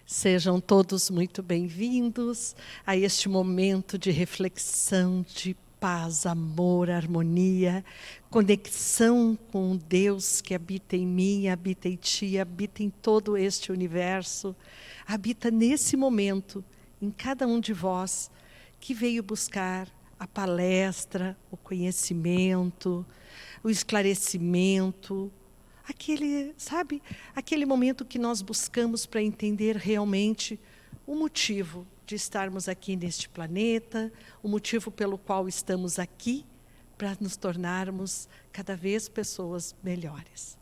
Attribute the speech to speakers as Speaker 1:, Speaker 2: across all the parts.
Speaker 1: Sejam todos muito bem-vindos a este momento de reflexão, de paz, amor, harmonia, conexão com o Deus que habita em mim, habita em ti, habita em todo este universo, habita nesse momento, em cada um de vós, que veio buscar a palestra, o conhecimento, o esclarecimento, aquele momento que nós buscamos para entender realmente o motivo de estarmos aqui neste planeta, o motivo pelo qual estamos aqui, para nos tornarmos cada vez pessoas melhores.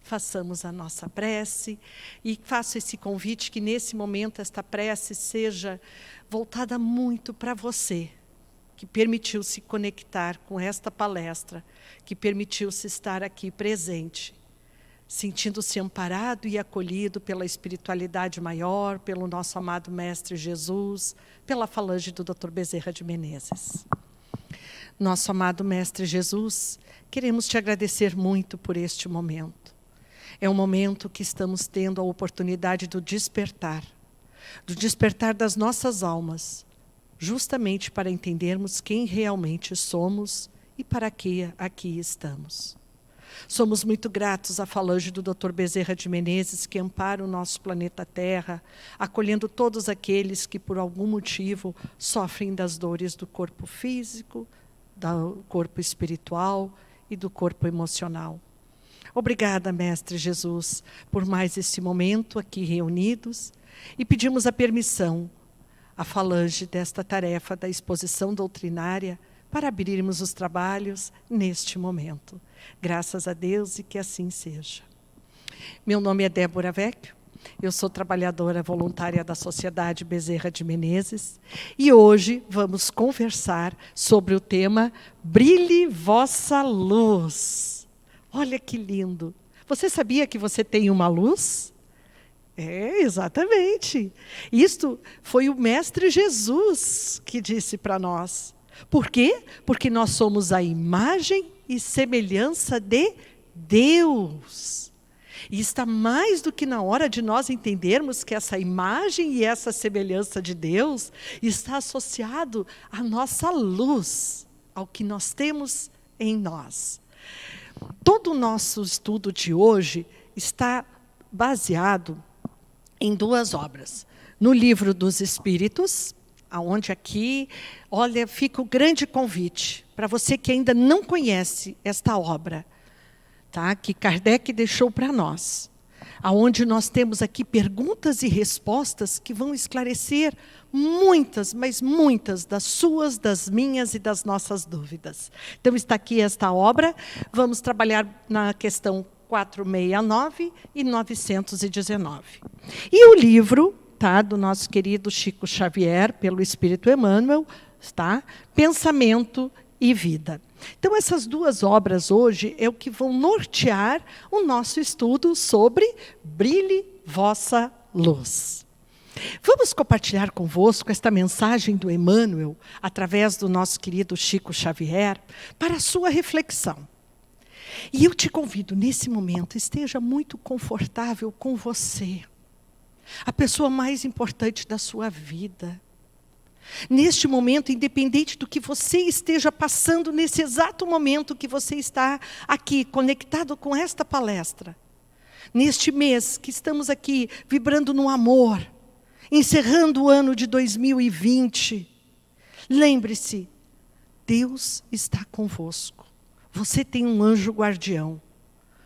Speaker 1: Façamos a nossa prece e faço esse convite que nesse momento esta prece seja voltada muito para você, que permitiu se conectar com esta palestra, que permitiu se estar aqui presente, sentindo-se amparado e acolhido pela espiritualidade maior, pelo nosso amado Mestre Jesus, pela falange do Dr. Bezerra de Menezes. Nosso amado Mestre Jesus, queremos te agradecer muito por este momento. É um momento que estamos tendo a oportunidade do despertar das nossas almas, justamente para entendermos quem realmente somos e para que aqui estamos. Somos muito gratos à falange do Dr. Bezerra de Menezes, que ampara o nosso planeta Terra, acolhendo todos aqueles que, por algum motivo, sofrem das dores do corpo físico, do corpo espiritual e do corpo emocional. Obrigada, Mestre Jesus, por mais esse momento aqui reunidos, e pedimos a permissão, a falange desta tarefa da exposição doutrinária, para abrirmos os trabalhos neste momento. Graças a Deus e que assim seja. Meu nome é Débora Vecchio, eu sou trabalhadora voluntária da Sociedade Bezerra de Menezes e hoje vamos conversar sobre o tema Brilhe Vossa Luz. Olha que lindo! Você sabia que você tem uma luz? É, exatamente. Isto foi o Mestre Jesus que disse para nós. Por quê? Porque nós somos a imagem e semelhança de Deus. E está mais do que na hora de nós entendermos que essa imagem e essa semelhança de Deus está associado à nossa luz, ao que nós temos em nós. Todo o nosso estudo de hoje está baseado em duas obras. No Livro dos Espíritos, aonde aqui, olha, fica o grande convite para você que ainda não conhece esta obra, tá? Que Kardec deixou para nós, aonde nós temos aqui perguntas e respostas que vão esclarecer muitas, mas muitas das suas, das minhas e das nossas dúvidas. Então está aqui esta obra, vamos trabalhar na questão 469 e 919. E o livro, tá, do nosso querido Chico Xavier, pelo Espírito Emmanuel, tá? Pensamento e Vida. Então, essas duas obras hoje é o que vão nortear o nosso estudo sobre Brilhe Vossa Luz. Vamos compartilhar convosco esta mensagem do Emmanuel, através do nosso querido Chico Xavier, para a sua reflexão. E eu te convido, nesse momento, esteja muito confortável com você, a pessoa mais importante da sua vida. Neste momento, independente do que você esteja passando, nesse exato momento que você está aqui, conectado com esta palestra, neste mês que estamos aqui, vibrando no amor, encerrando o ano de 2020, lembre-se, Deus está convosco. Você tem um anjo guardião,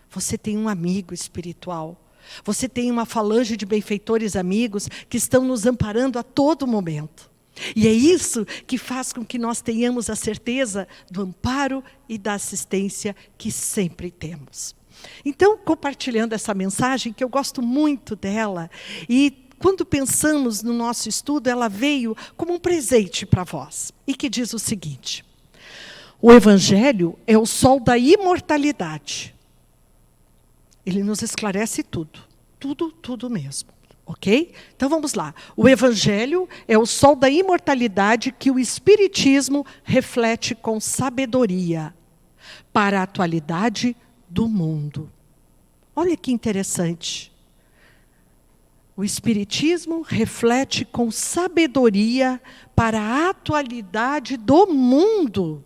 Speaker 1: você tem um amigo espiritual, você tem uma falange de benfeitores amigos que estão nos amparando a todo momento. E é isso que faz com que nós tenhamos a certeza do amparo e da assistência que sempre temos. Então, compartilhando essa mensagem, que eu gosto muito dela, e quando pensamos no nosso estudo, ela veio como um presente para vós, e que diz o seguinte: o Evangelho é o sol da imortalidade. Ele nos esclarece tudo, tudo mesmo. Ok? Então vamos lá. O Evangelho é o sol da imortalidade que o Espiritismo reflete com sabedoria para a atualidade do mundo. Olha que interessante. O Espiritismo reflete com sabedoria para a atualidade do mundo.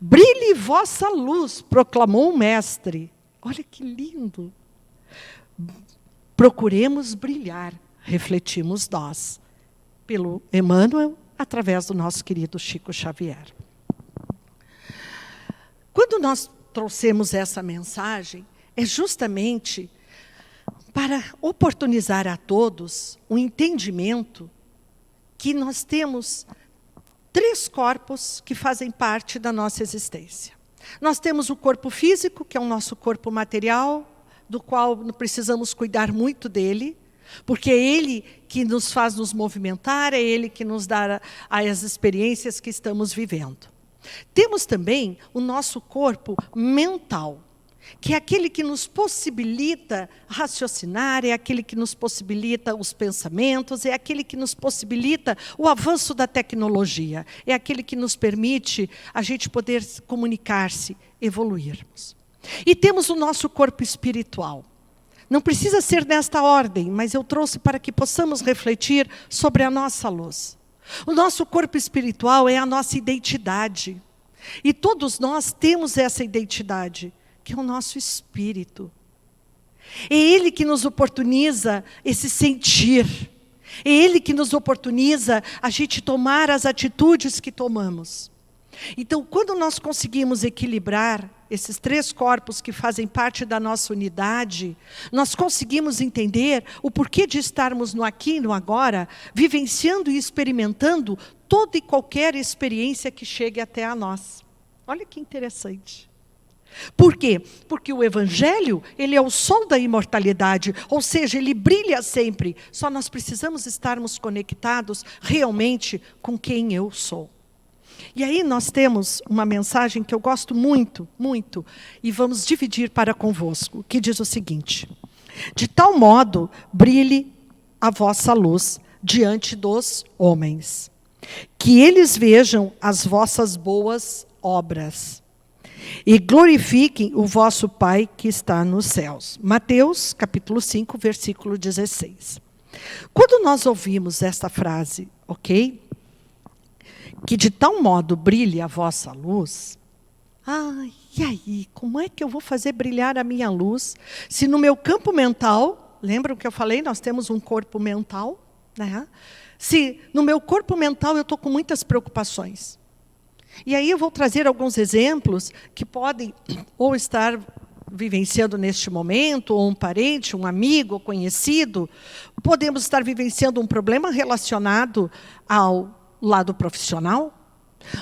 Speaker 1: Brilhe vossa luz, proclamou o Mestre. Olha que lindo. Procuremos brilhar, refletimos nós. Pelo Emmanuel, através do nosso querido Chico Xavier. Quando nós trouxemos essa mensagem, é justamente para oportunizar a todos o entendimento que nós temos 3 corpos que fazem parte da nossa existência. Nós temos o corpo físico, que é o nosso corpo material, do qual precisamos cuidar muito dele, porque é ele que nos faz nos movimentar, é ele que nos dá as experiências que estamos vivendo. Temos também o nosso corpo mental, que é aquele que nos possibilita raciocinar, é aquele que nos possibilita os pensamentos, é aquele que nos possibilita o avanço da tecnologia, é aquele que nos permite a gente poder comunicar-se, evoluirmos. E temos o nosso corpo espiritual. Não precisa ser nesta ordem, mas eu trouxe para que possamos refletir sobre a nossa luz. O nosso corpo espiritual é a nossa identidade. E todos nós temos essa identidade, que é o nosso espírito. É ele que nos oportuniza esse sentir. É ele que nos oportuniza a gente tomar as atitudes que tomamos. Então, quando nós conseguimos equilibrar esses 3 corpos que fazem parte da nossa unidade, nós conseguimos entender o porquê de estarmos no aqui e no agora, vivenciando e experimentando toda e qualquer experiência que chegue até a nós. Olha que interessante. Por quê? Porque o Evangelho, ele é o sol da imortalidade, ou seja, ele brilha sempre. Só nós precisamos estarmos conectados realmente com quem eu sou. E aí nós temos uma mensagem que eu gosto muito, muito, e vamos dividir para convosco, que diz o seguinte: de tal modo brilhe a vossa luz diante dos homens, que eles vejam as vossas boas obras e glorifiquem o vosso Pai que está nos céus. Mateus, capítulo 5, versículo 16. Quando nós ouvimos esta frase, ok? Que de tal modo brilhe a vossa luz. E aí, como é que eu vou fazer brilhar a minha luz? Se no meu campo mental, lembram que eu falei, nós temos um corpo mental, né? Se no meu corpo mental eu estou com muitas preocupações. E aí eu vou trazer alguns exemplos que podem ou estar vivenciando neste momento, ou um parente, um amigo, conhecido. Podemos estar vivenciando um problema relacionado ao lado profissional,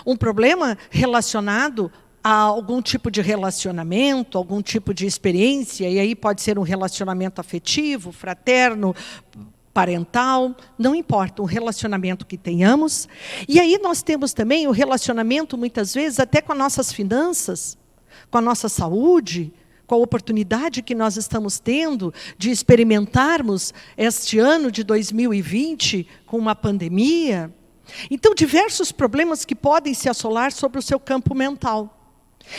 Speaker 1: um problema relacionado a algum tipo de relacionamento, algum tipo de experiência, e aí pode ser um relacionamento afetivo, fraterno, parental, não importa, um relacionamento que tenhamos. E aí nós temos também o relacionamento, muitas vezes, até com as nossas finanças, com a nossa saúde, com a oportunidade que nós estamos tendo de experimentarmos este ano de 2020 com uma pandemia. Então, diversos problemas que podem se assolar sobre o seu campo mental.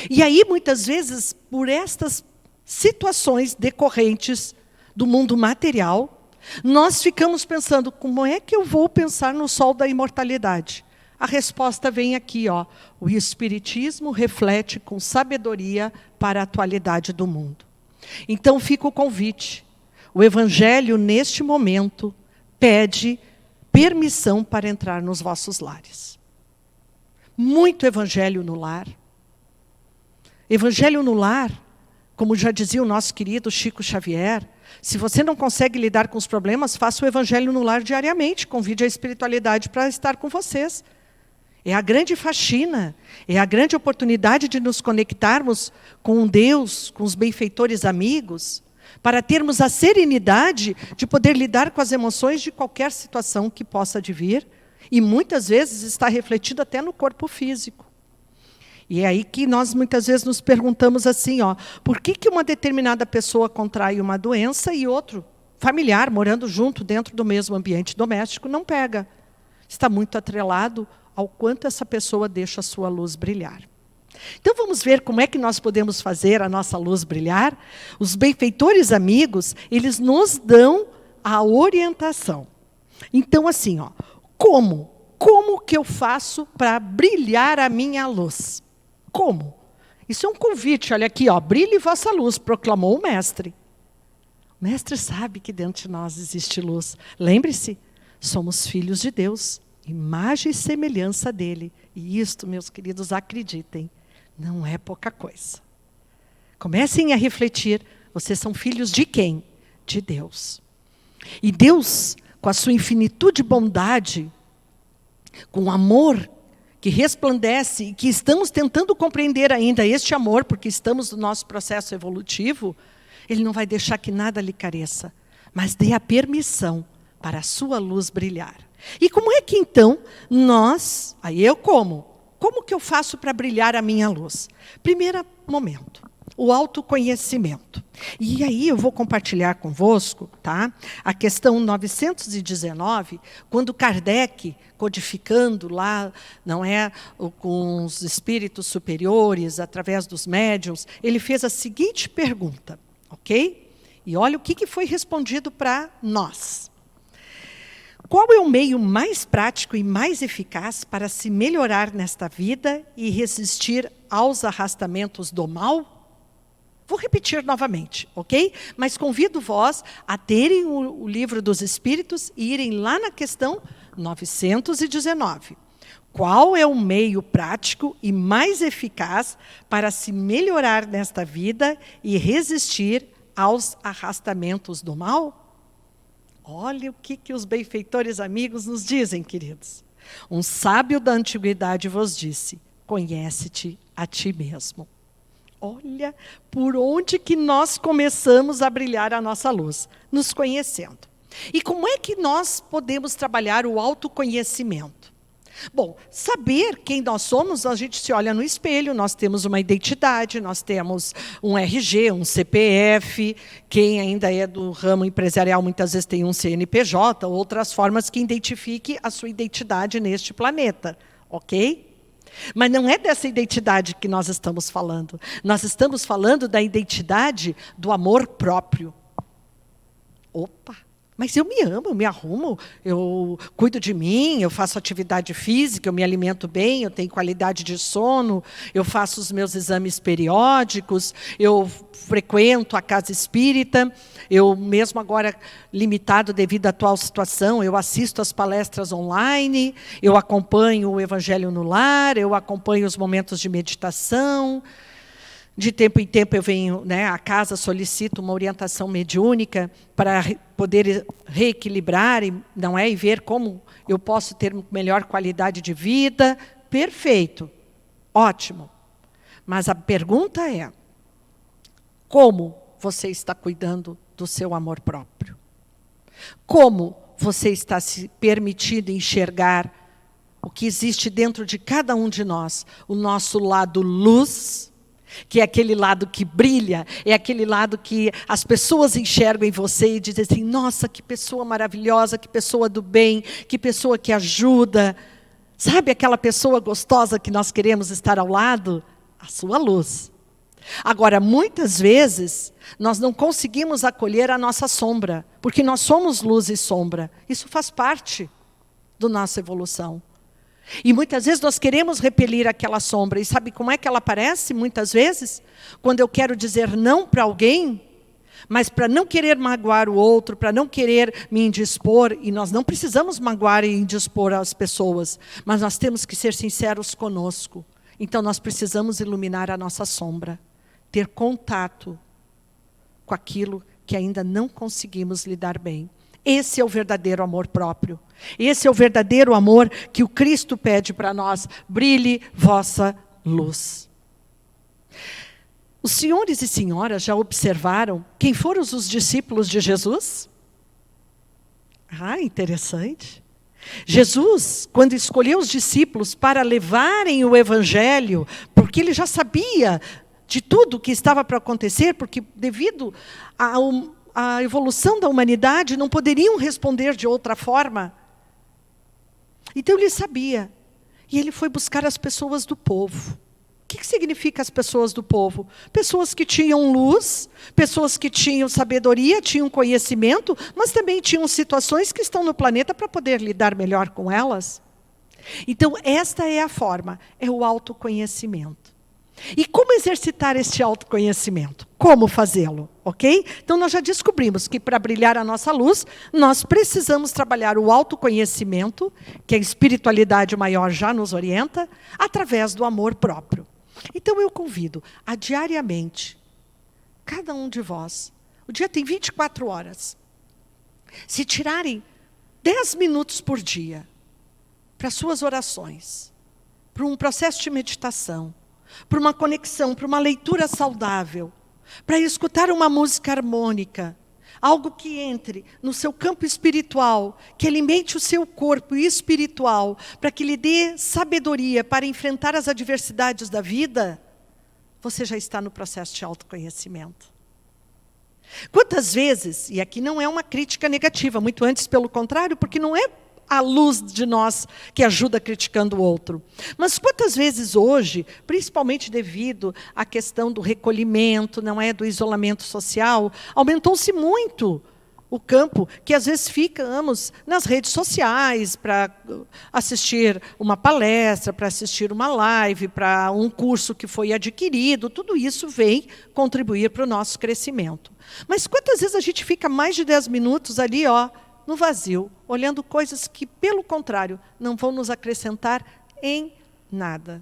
Speaker 1: E aí, muitas vezes, por estas situações decorrentes do mundo material, nós ficamos pensando, como é que eu vou pensar no sol da imortalidade? A resposta vem aqui, ó. O Espiritismo reflete com sabedoria para a atualidade do mundo. Então, fica o convite. O Evangelho, neste momento, pede permissão para entrar nos vossos lares. Muito Evangelho no lar. Evangelho no lar, como já dizia o nosso querido Chico Xavier, se você não consegue lidar com os problemas, faça o Evangelho no lar diariamente, convide a espiritualidade para estar com vocês. É a grande faxina, é a grande oportunidade de nos conectarmos com Deus, com os benfeitores amigos, para termos a serenidade de poder lidar com as emoções de qualquer situação que possa advir, e muitas vezes está refletido até no corpo físico. E é aí que nós muitas vezes nos perguntamos assim, ó, por que uma determinada pessoa contrai uma doença e outro familiar, morando junto dentro do mesmo ambiente doméstico, não pega? Está muito atrelado ao quanto essa pessoa deixa a sua luz brilhar. Então vamos ver como é que nós podemos fazer a nossa luz brilhar. Os benfeitores amigos, eles nos dão a orientação. Então, assim, ó, como que eu faço para brilhar a minha luz? Como? Isso é um convite, olha aqui, ó, brilhe vossa luz, proclamou o mestre. O mestre sabe que dentro de nós existe luz. Lembre-se, somos filhos de Deus, imagem e semelhança dele. E isto, meus queridos, acreditem, não é pouca coisa. Comecem a refletir, vocês são filhos de quem? De Deus. E Deus, com a sua infinitude de bondade, com o amor que resplandece e que estamos tentando compreender ainda este amor, porque estamos no nosso processo evolutivo, Ele não vai deixar que nada lhe careça, mas dê a permissão para a sua luz brilhar. E como é que então nós, aí eu como que eu faço para brilhar a minha luz? Primeiro momento, o autoconhecimento. E aí eu vou compartilhar convosco, tá? A questão 919, quando Kardec, codificando lá, não é, com os espíritos superiores, através dos médiuns, ele fez a seguinte pergunta, ok? E olha o que foi respondido para nós. Qual é o meio mais prático e mais eficaz para se melhorar nesta vida e resistir aos arrastamentos do mal? Vou repetir novamente, ok? Mas convido vós a terem o livro dos Espíritos e irem lá na questão 919. Qual é o meio prático e mais eficaz para se melhorar nesta vida e resistir aos arrastamentos do mal? Olha o que os benfeitores amigos nos dizem, queridos. Um sábio da antiguidade vos disse, conhece-te a ti mesmo. Olha por onde que nós começamos a brilhar a nossa luz, nos conhecendo. E como é que nós podemos trabalhar o autoconhecimento? Bom, saber quem nós somos, a gente se olha no espelho, nós temos uma identidade, nós temos um RG, um CPF, quem ainda é do ramo empresarial muitas vezes tem um CNPJ, outras formas que identifique a sua identidade neste planeta, ok? Mas não é dessa identidade que nós estamos falando. Nós estamos falando da identidade do amor próprio. Opa! Mas eu me amo, eu me arrumo, eu cuido de mim, eu faço atividade física, eu me alimento bem, eu tenho qualidade de sono, eu faço os meus exames periódicos, eu frequento a casa espírita, eu mesmo agora limitado devido à atual situação, eu assisto às palestras online, eu acompanho o Evangelho no Lar, eu acompanho os momentos de meditação. De tempo em tempo eu venho, né, à casa, solicito uma orientação mediúnica para poder reequilibrar não é, e ver como eu posso ter melhor qualidade de vida. Perfeito, ótimo. Mas a pergunta é, como você está cuidando do seu amor próprio? Como você está se permitindo enxergar o que existe dentro de cada um de nós? O nosso lado luz, que é aquele lado que brilha, é aquele lado que as pessoas enxergam em você e dizem assim, nossa, que pessoa maravilhosa, que pessoa do bem, que pessoa que ajuda. Sabe aquela pessoa gostosa que nós queremos estar ao lado? A sua luz. Agora, muitas vezes, nós não conseguimos acolher a nossa sombra, porque nós somos luz e sombra. Isso faz parte da nossa evolução. E muitas vezes nós queremos repelir aquela sombra. E sabe como é que ela aparece muitas vezes? Quando eu quero dizer não para alguém, mas para não querer magoar o outro, para não querer me indispor, e nós não precisamos magoar e indispor as pessoas, mas nós temos que ser sinceros conosco. Então nós precisamos iluminar a nossa sombra, ter contato com aquilo que ainda não conseguimos lidar bem. Esse é o verdadeiro amor próprio. Esse é o verdadeiro amor que o Cristo pede para nós. Brilhe vossa luz. Os senhores e senhoras já observaram quem foram os discípulos de Jesus? Ah, interessante. Jesus, quando escolheu os discípulos para levarem o Evangelho, porque ele já sabia de tudo que estava para acontecer, porque devido à evolução da humanidade, não poderiam responder de outra forma. Então ele sabia. E ele foi buscar as pessoas do povo. O que significa as pessoas do povo? Pessoas que tinham luz, pessoas que tinham sabedoria, tinham conhecimento, mas também tinham situações que estão no planeta para poder lidar melhor com elas. Então, esta é a forma, é o autoconhecimento. E como exercitar este autoconhecimento? Como fazê-lo? Ok? Então, nós já descobrimos que para brilhar a nossa luz, nós precisamos trabalhar o autoconhecimento, que a espiritualidade maior já nos orienta, através do amor próprio. Então, eu convido a diariamente, cada um de vós, o dia tem 24 horas, se tirarem 10 minutos por dia para suas orações, para um processo de meditação, para uma conexão, para uma leitura saudável, para escutar uma música harmônica, algo que entre no seu campo espiritual, que alimente o seu corpo espiritual, para que lhe dê sabedoria para enfrentar as adversidades da vida, você já está no processo de autoconhecimento. Quantas vezes, e aqui não é uma crítica negativa, muito antes pelo contrário, porque não é a luz de nós que ajuda criticando o outro. Mas quantas vezes hoje, principalmente devido à questão do recolhimento, não é, do isolamento social, aumentou-se muito o campo que às vezes ficamos nas redes sociais para assistir uma palestra, para assistir uma live, para um curso que foi adquirido, tudo isso vem contribuir para o nosso crescimento. Mas quantas vezes a gente fica mais de 10 minutos ali, no vazio, olhando coisas que, pelo contrário, não vão nos acrescentar em nada.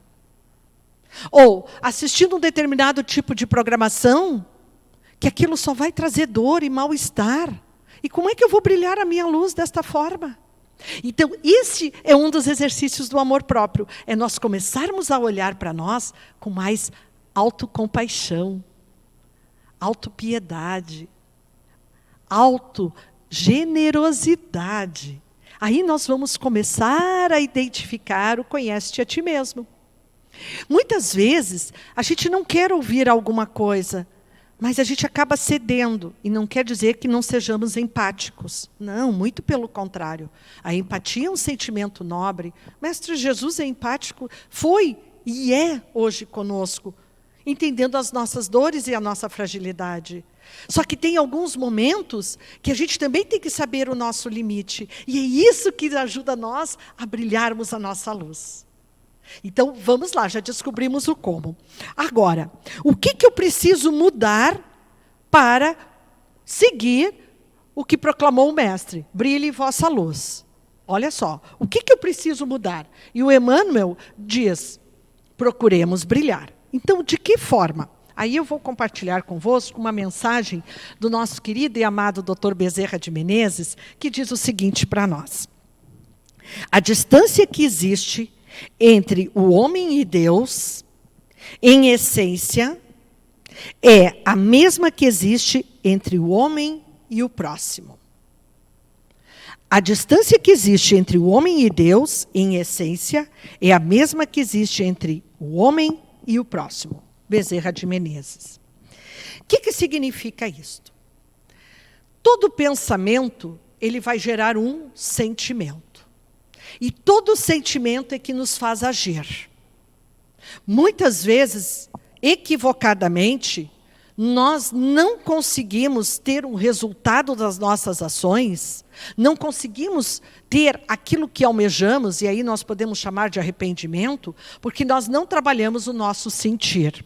Speaker 1: Ou assistindo um determinado tipo de programação, que aquilo só vai trazer dor e mal-estar. E como é que eu vou brilhar a minha luz desta forma? Então, esse é um dos exercícios do amor próprio. É nós começarmos a olhar para nós com mais autocompaixão, autopiedade, generosidade. Aí nós vamos começar a identificar o conhece-te a ti mesmo. Muitas vezes, a gente não quer ouvir alguma coisa, mas a gente acaba cedendo. E não quer dizer que não sejamos empáticos. Não, muito pelo contrário. A empatia é um sentimento nobre. Mestre Jesus é empático, foi e é hoje conosco, entendendo as nossas dores e a nossa fragilidade. Só que tem alguns momentos que a gente também tem que saber o nosso limite. E é isso que ajuda nós a brilharmos a nossa luz. Então, vamos lá, já descobrimos o como. Agora, o que eu preciso mudar para seguir o que proclamou o Mestre? Brilhe vossa luz. Olha só, o que eu preciso mudar? E o Emmanuel diz, procuremos brilhar. Então, de que forma? Aí eu vou compartilhar convosco uma mensagem do nosso querido e amado Dr. Bezerra de Menezes, que diz o seguinte para nós. A distância que existe entre o homem e Deus, em essência, é a mesma que existe entre o homem e o próximo. A distância que existe entre o homem e Deus, em essência, é a mesma que existe entre o homem e o próximo. Bezerra de Menezes. O que significa isto? Todo pensamento, ele vai gerar um sentimento. E todo sentimento é que nos faz agir. Muitas vezes, equivocadamente, nós não conseguimos ter um resultado das nossas ações, não conseguimos ter aquilo que almejamos, e aí nós podemos chamar de arrependimento, porque nós não trabalhamos o nosso sentir.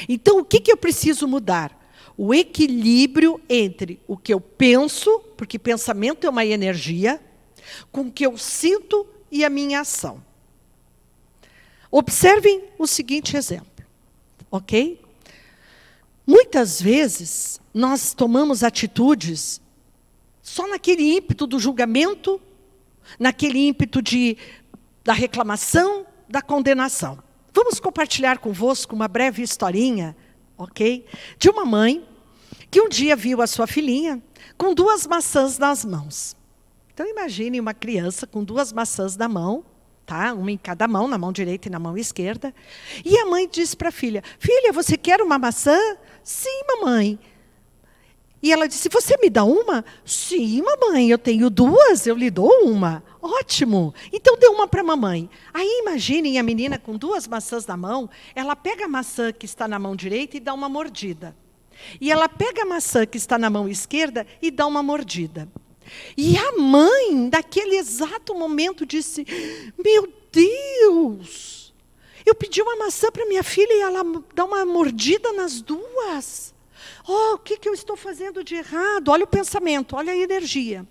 Speaker 1: Então, o que eu preciso mudar? O equilíbrio entre o que eu penso, porque pensamento é uma energia, com o que eu sinto e a minha ação. Observem o seguinte exemplo, ok? Muitas vezes, nós tomamos atitudes só naquele ímpeto do julgamento, naquele ímpeto da reclamação, da condenação. Vamos compartilhar convosco uma breve historinha, ok? De uma mãe que um dia viu a sua filhinha com 2 maçãs nas mãos. Então, imagine uma criança com 2 maçãs na mão, tá? Uma em cada mão, na mão direita e na mão esquerda. E a mãe disse para a filha, filha, você quer uma maçã? Sim, mamãe. E ela disse, você me dá uma? Sim, mamãe, eu tenho duas, eu lhe dou uma. Ótimo, então dê uma para a mamãe. Aí imaginem a menina com duas maçãs na mão, ela pega a maçã que está na mão direita e dá uma mordida. E ela pega a maçã que está na mão esquerda e dá uma mordida. E a mãe, naquele exato momento, disse, meu Deus, eu pedi uma maçã para minha filha e ela dá uma mordida nas duas. Oh, o que eu estou fazendo de errado? Olha o pensamento, olha a energia.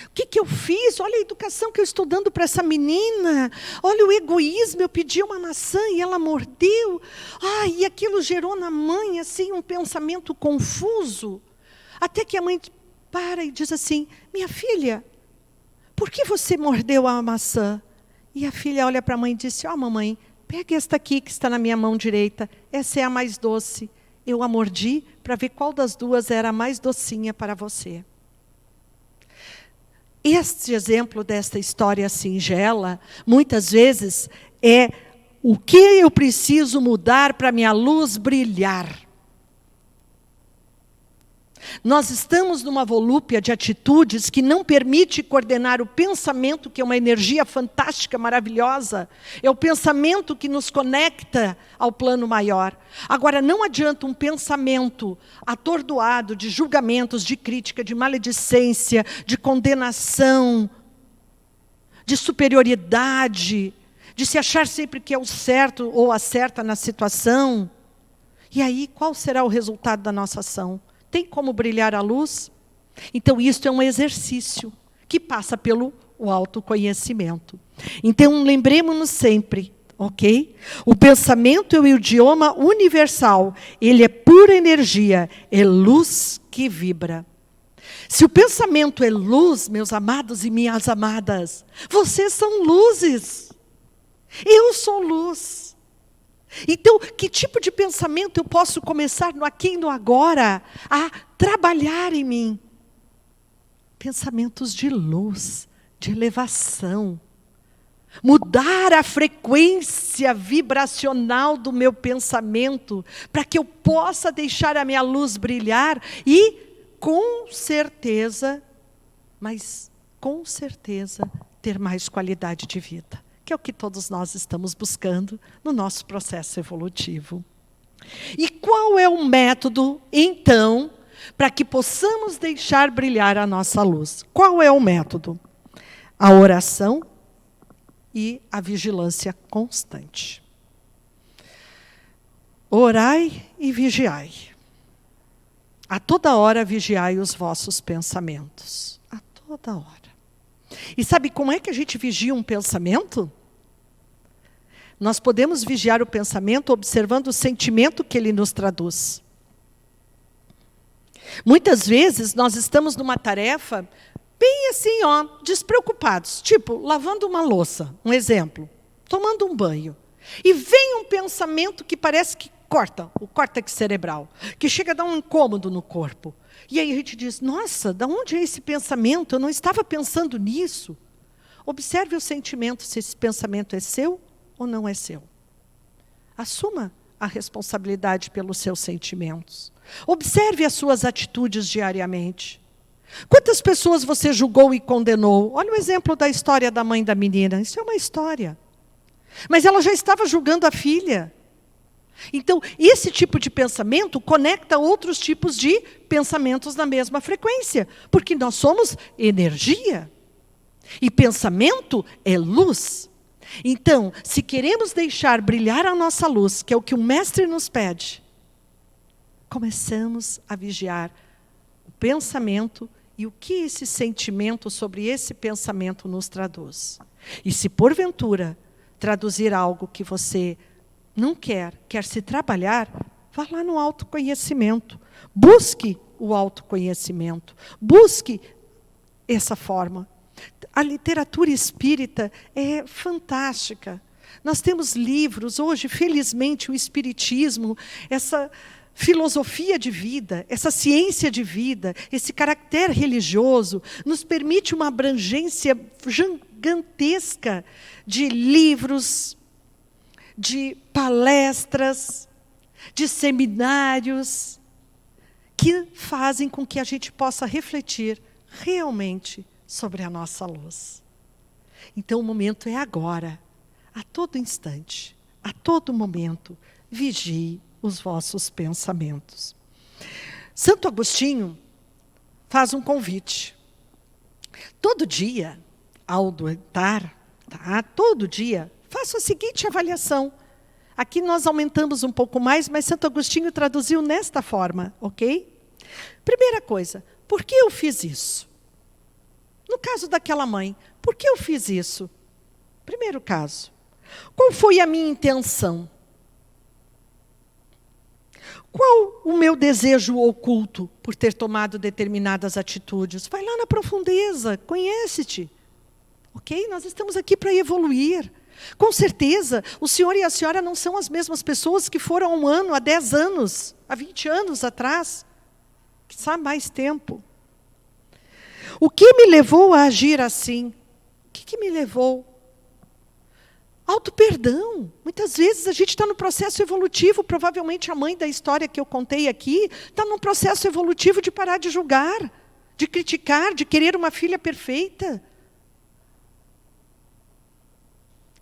Speaker 1: O que eu fiz? Olha a educação que eu estou dando para essa menina. Olha o egoísmo, eu pedi uma maçã e ela mordeu. E aquilo gerou na mãe assim, um pensamento confuso. Até que a mãe para e diz assim, minha filha, por que você mordeu a maçã? E a filha olha para a mãe e disse, mamãe, pega esta aqui que está na minha mão direita. Essa é a mais doce. Eu a mordi para ver qual das duas era a mais docinha para você. Este exemplo desta história singela, muitas vezes, é o que eu preciso mudar para minha luz brilhar. Nós estamos numa volúpia de atitudes que não permite coordenar o pensamento, que é uma energia fantástica, maravilhosa. É o pensamento que nos conecta ao plano maior. Agora, não adianta um pensamento atordoado de julgamentos, de crítica, de maledicência, de condenação, de superioridade, de se achar sempre que é o certo ou a certa na situação. E aí, qual será o resultado da nossa ação? Tem como brilhar a luz? Então, isso é um exercício que passa pelo autoconhecimento. Então, lembremos-nos sempre, ok? O pensamento é o idioma universal. Ele é pura energia, é luz que vibra. Se o pensamento é luz, meus amados e minhas amadas, vocês são luzes. Eu sou luz. Então, que tipo de pensamento eu posso começar no aqui e no agora a trabalhar em mim? Pensamentos de luz, de elevação. Mudar a frequência vibracional do meu pensamento para que eu possa deixar a minha luz brilhar e, com certeza, mas com certeza, ter mais qualidade de vida. Que é o que todos nós estamos buscando no nosso processo evolutivo. E qual é o método, então, para que possamos deixar brilhar a nossa luz? Qual é o método? A oração e a vigilância constante. Orai e vigiai. A toda hora vigiai os vossos pensamentos. A toda hora. E sabe como é que a gente vigia um pensamento? Nós podemos vigiar o pensamento observando o sentimento que ele nos traduz. Muitas vezes nós estamos numa tarefa bem assim, despreocupados. Tipo, lavando uma louça, um exemplo. Tomando um banho. E vem um pensamento que parece que corta, o córtex cerebral. Que chega a dar um incômodo no corpo. E aí a gente diz, nossa, de onde é esse pensamento? Eu não estava pensando nisso. Observe o sentimento, se esse pensamento é seu ou não é seu. Assuma a responsabilidade pelos seus sentimentos. Observe as suas atitudes diariamente. Quantas pessoas você julgou e condenou? Olha o exemplo da história da mãe da menina. Isso é uma história. Mas ela já estava julgando a filha. Então, esse tipo de pensamento conecta outros tipos de pensamentos na mesma frequência. Porque nós somos energia. E pensamento é luz. Então, se queremos deixar brilhar a nossa luz, que é o que o Mestre nos pede, começamos a vigiar o pensamento e o que esse sentimento sobre esse pensamento nos traduz. E se porventura traduzir algo que você não quer se trabalhar, vá lá no autoconhecimento. Busque o autoconhecimento. Busque essa forma. A literatura espírita é fantástica. Nós temos livros, hoje, felizmente, o espiritismo, essa filosofia de vida, essa ciência de vida, esse caráter religioso, nos permite uma abrangência gigantesca de livros, de palestras, de seminários, que fazem com que a gente possa refletir realmente sobre a nossa luz. Então o momento é agora, a todo instante, a todo momento, vigie os vossos pensamentos. Santo Agostinho faz um convite. Todo dia, ao deitar, todo dia, faça a seguinte avaliação. Aqui nós aumentamos um pouco mais, mas Santo Agostinho traduziu nesta forma, ok? Primeira coisa, por que eu fiz isso? No caso daquela mãe, por que eu fiz isso? Primeiro caso, qual foi a minha intenção? Qual o meu desejo oculto por ter tomado determinadas atitudes? Vai lá na profundeza, conhece-te. Ok? Nós estamos aqui para evoluir. Com certeza, o senhor e a senhora não são as mesmas pessoas que foram há 1 ano, há 10 anos, há 20 anos atrás. Quizá mais tempo. O que me levou a agir assim? O que me levou? Auto-perdão. Muitas vezes a gente está no processo evolutivo, provavelmente a mãe da história que eu contei aqui, está num processo evolutivo de parar de julgar, de criticar, de querer uma filha perfeita.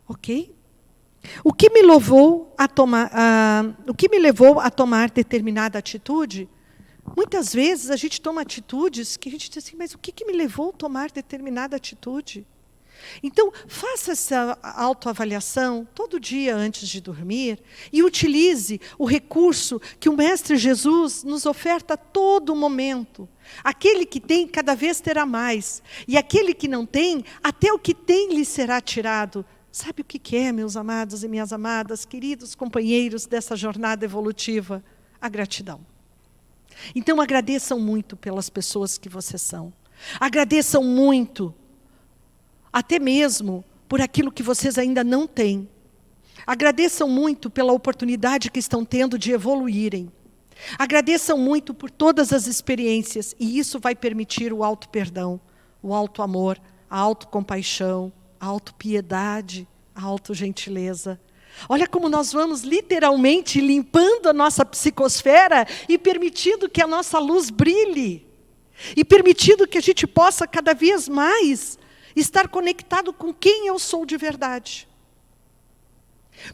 Speaker 1: Ok? O que me levou a tomar determinada atitude? Muitas vezes a gente toma atitudes que a gente diz assim, mas o que me levou a tomar determinada atitude? Então, faça essa autoavaliação todo dia antes de dormir e utilize o recurso que o Mestre Jesus nos oferta a todo momento. Aquele que tem, cada vez terá mais. E aquele que não tem, até o que tem lhe será tirado. Sabe o que é, meus amados e minhas amadas, queridos companheiros dessa jornada evolutiva? A gratidão. Então, agradeçam muito pelas pessoas que vocês são. Agradeçam muito, até mesmo por aquilo que vocês ainda não têm. Agradeçam muito pela oportunidade que estão tendo de evoluírem. Agradeçam muito por todas as experiências, e isso vai permitir o auto-perdão, o auto-amor, a auto-compaixão, a auto-piedade, a auto-gentileza. Olha como nós vamos literalmente limpando a nossa psicosfera e permitindo que a nossa luz brilhe. E permitindo que a gente possa cada vez mais estar conectado com quem eu sou de verdade.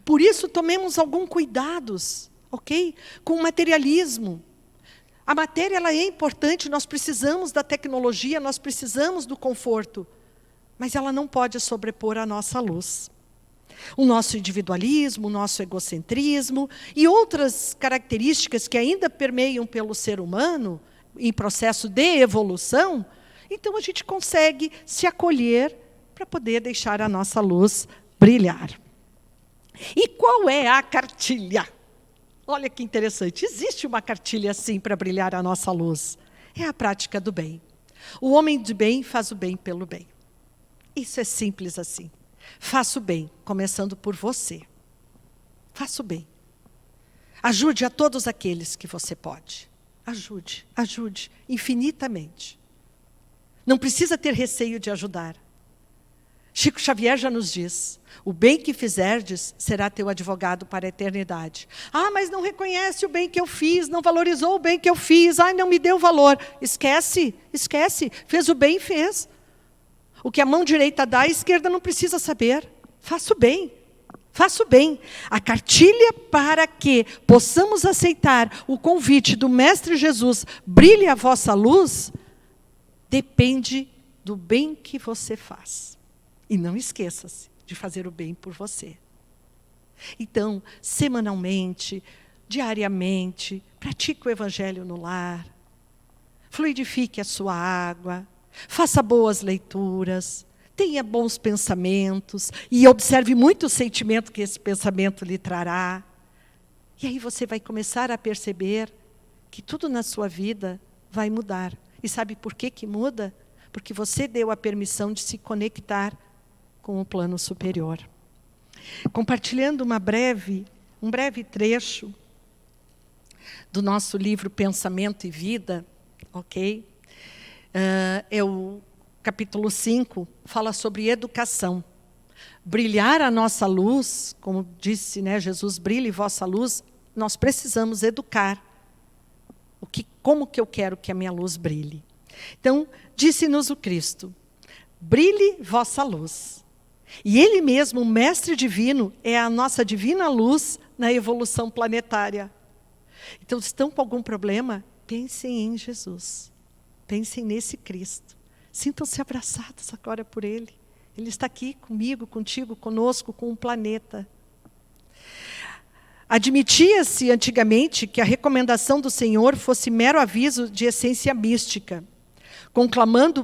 Speaker 1: Por isso, tomemos alguns cuidados, ok? Com o materialismo. A matéria ela é importante, nós precisamos da tecnologia, nós precisamos do conforto. Mas ela não pode sobrepor a nossa luz. O nosso individualismo, o nosso egocentrismo e outras características que ainda permeiam pelo ser humano, em processo de evolução, então a gente consegue se acolher para poder deixar a nossa luz brilhar. E qual é a cartilha? Olha que interessante, existe uma cartilha assim para brilhar a nossa luz. É a prática do bem. O homem de bem faz o bem pelo bem. Isso é simples assim. Faça o bem, começando por você. Faça o bem. Ajude a todos aqueles que você pode. Ajude, ajude, infinitamente. Não precisa ter receio de ajudar. Chico Xavier já nos diz, o bem que fizerdes será teu advogado para a eternidade. Ah, mas não reconhece o bem que eu fiz, não valorizou o bem que eu fiz, ah, não me deu valor. Esquece, esquece, fez o bem e fez. O que a mão direita dá, a esquerda não precisa saber. Faça o bem. Faça o bem. A cartilha para que possamos aceitar o convite do Mestre Jesus, brilhe a vossa luz, depende do bem que você faz. E não esqueça-se de fazer o bem por você. Então, semanalmente, diariamente, pratique o Evangelho no lar, fluidifique a sua água, faça boas leituras, tenha bons pensamentos e observe muito o sentimento que esse pensamento lhe trará. E aí você vai começar a perceber que tudo na sua vida vai mudar. E sabe por que muda? Porque você deu a permissão de se conectar com o plano superior. Compartilhando um breve trecho do nosso livro Pensamento e Vida, ok? O capítulo 5 fala sobre educação. Brilhar a nossa luz, como disse, né, Jesus, brilhe vossa luz, nós precisamos educar. como que eu quero que a minha luz brilhe. Então, disse-nos o Cristo: brilhe vossa luz. E Ele mesmo, o Mestre Divino, é a nossa divina luz na evolução planetária. Então, estão com algum problema? Pensem em Jesus. Pensem nesse Cristo. Sintam-se abraçados agora por Ele. Ele está aqui comigo, contigo, conosco, com o planeta. Admitia-se antigamente que a recomendação do Senhor fosse mero aviso de essência mística, conclamando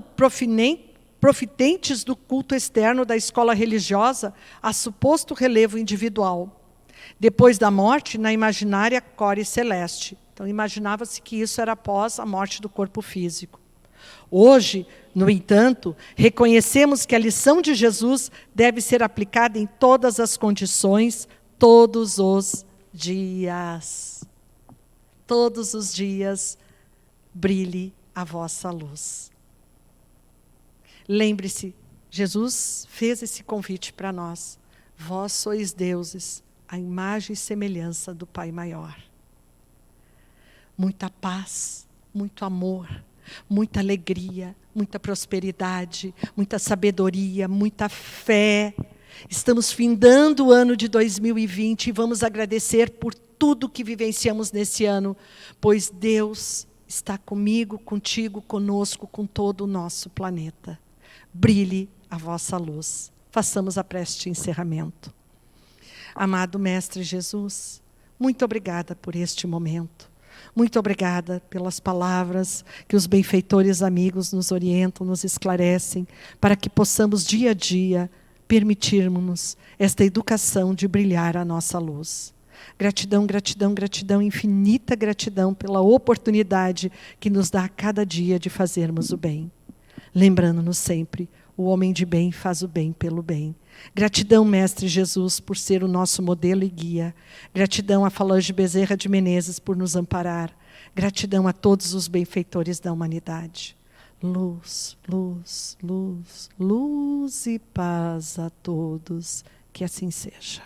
Speaker 1: profitentes do culto externo da escola religiosa a suposto relevo individual. Depois da morte, na imaginária core celeste. Então, imaginava-se que isso era após a morte do corpo físico. Hoje, no entanto, reconhecemos que a lição de Jesus deve ser aplicada em todas as condições, todos os dias. Todos os dias, brilhe a vossa luz. Lembre-se, Jesus fez esse convite para nós. Vós sois deuses, a imagem e semelhança do Pai Maior. Muita paz, muito amor, muita alegria, muita prosperidade, muita sabedoria, muita fé. Estamos findando o ano de 2020 e vamos agradecer por tudo que vivenciamos nesse ano, pois Deus está comigo, contigo, conosco, com todo o nosso planeta. Brilhe a vossa luz. Façamos a prece de encerramento. Amado Mestre Jesus, muito obrigada por este momento. Muito obrigada pelas palavras que os benfeitores amigos nos orientam, nos esclarecem, para que possamos dia a dia permitirmos esta educação de brilhar a nossa luz. Gratidão, gratidão, gratidão, infinita gratidão pela oportunidade que nos dá a cada dia de fazermos o bem. Lembrando-nos sempre, o homem de bem faz o bem pelo bem. Gratidão, Mestre Jesus, por ser o nosso modelo e guia. Gratidão a Falange Bezerra de Menezes por nos amparar. Gratidão a todos os benfeitores da humanidade. Luz, luz, luz, luz e paz a todos. Que assim seja.